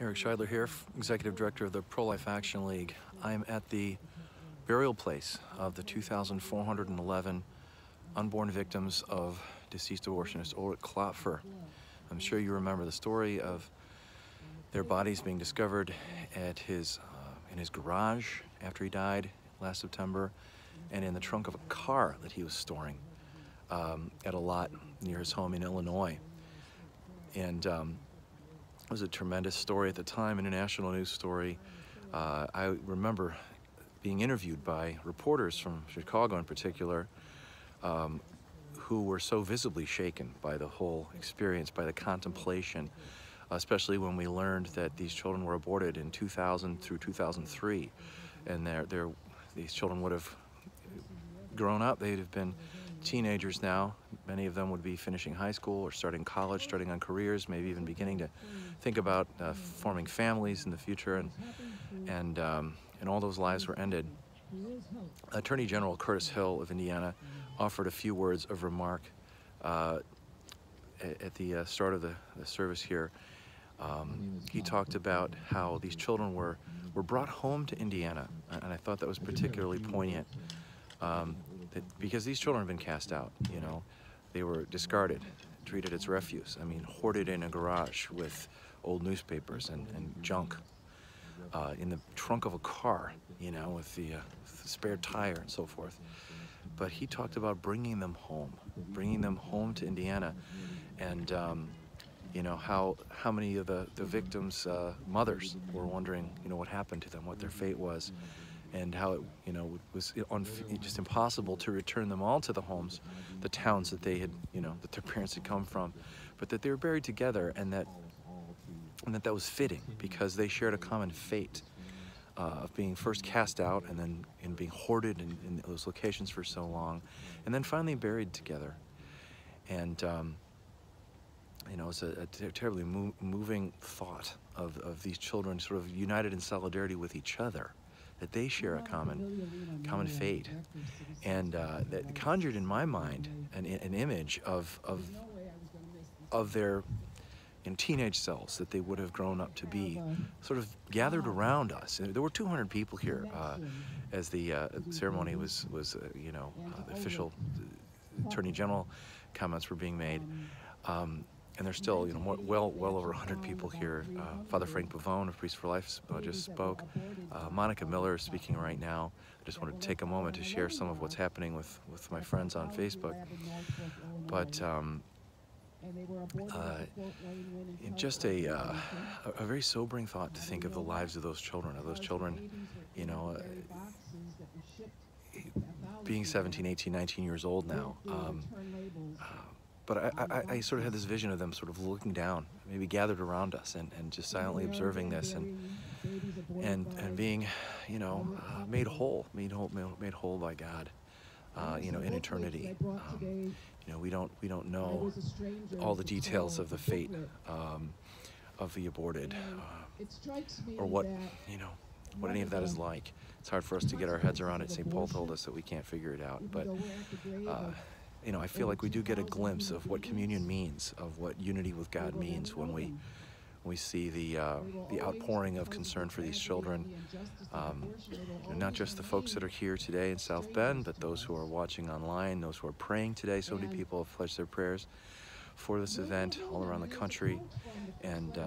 Ulrich Scheidler here, Executive Director of the Pro-Life Action League. I'm at the burial place of the 2,411 unborn victims of deceased abortionist Ulrich Klopfer. I'm sure you remember the story of their bodies being discovered at in his garage after he died last September, and in the trunk of a car that he was storing at a lot near his home in Illinois. And it was a tremendous story at the time, international news story. I remember being interviewed by reporters from Chicago in particular, who were so visibly shaken by the whole experience, by the contemplation, especially when we learned that these children were aborted in 2000 through 2003. And these children would have grown up. They'd have been teenagers now. Many of them would be finishing high school or starting college, starting on careers, maybe even beginning to think about forming families in the future, and all those lives were ended. Attorney General Curtis Hill of Indiana offered a few words of remark at the start of the service here. He talked about how these children were brought home to Indiana, and I thought that was particularly poignant. Because these children have been cast out, you know. They were discarded, treated as refuse. I mean, hoarded in a garage with old newspapers and junk, in the trunk of a car, you know, with the spare tire and so forth. But he talked about bringing them home to Indiana, and you know, how many of the victims' mothers were wondering, you know, what happened to them, what their fate was, and how it, you know, was just impossible to return them all to the homes, the towns that they had, you know, that their parents had come from, but that they were buried together, and that was fitting because they shared a common fate of being first cast out and then being hoarded in those locations for so long, and then finally buried together. And you know, it's a terribly moving thought of these children sort of united in solidarity with each other, that they share a common fate, and that conjured in my mind an image of their teenage selves that they would have grown up to be, sort of gathered around us. And there were 200 people here as the ceremony was you know, the official Attorney General comments were being made. And there's still, you know, well over 100 people here. Father Frank Pavone of Priests for Life just spoke. Monica Miller is speaking right now. I just wanted to take a moment to share some of what's happening with my friends on Facebook. But just a very sobering thought to think of the lives of those children, you know, being 17, 18, 19 years old now. But I sort of had this vision of them sort of looking down, maybe gathered around us, and just silently observing this, and being, you know, made whole by God, you know, in eternity. You know, we don't know all the details of the fate of the aborted, or what, you know, what any of that is like. It's hard for us to get our heads around it. St. Paul told us that we can't figure it out, but you know, I feel like we do get a glimpse of what communion means, of what unity with God means when we see the outpouring of concern for these children. Not just the folks that are here today in South Bend, but those who are watching online, those who are praying today. So many people have pledged their prayers for this event all around the country, and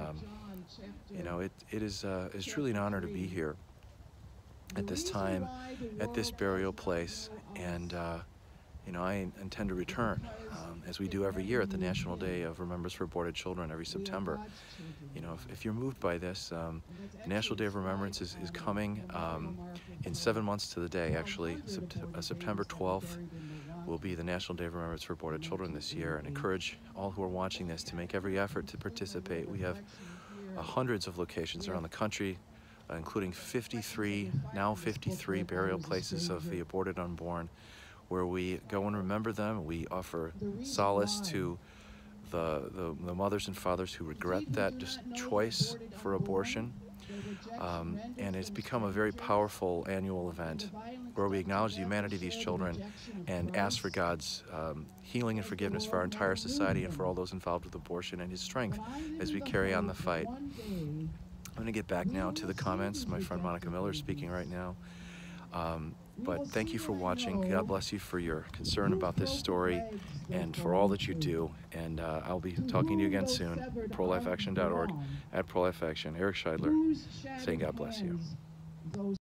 you know, it is truly an honor to be here at this time, at this burial place, and you know, I intend to return, as we do every year at the National Day of Remembrance for Aborted Children every September. You know, if you're moved by this, the National Day of Remembrance is coming in 7 months to the day, actually. September 12th will be the National Day of Remembrance for Aborted Children this year, and encourage all who are watching this to make every effort to participate. We have hundreds of locations around the country, including 53 burial places of the aborted unborn, where we go and remember them. We offer solace to the mothers and fathers who regret that choice for abortion. And it's become a very powerful annual event where we acknowledge the humanity of these children and ask for God's healing and forgiveness for our entire society and for all those involved with abortion, and His strength as we carry on the fight. I'm going to get back now to the comments. My friend Monica Miller is speaking right now. But thank you for watching. God bless you for your concern about this story and for all that you do. And I'll be talking to you again soon. ProLifeAction.org, @ProLifeAction. Eric Scheidler saying God bless you.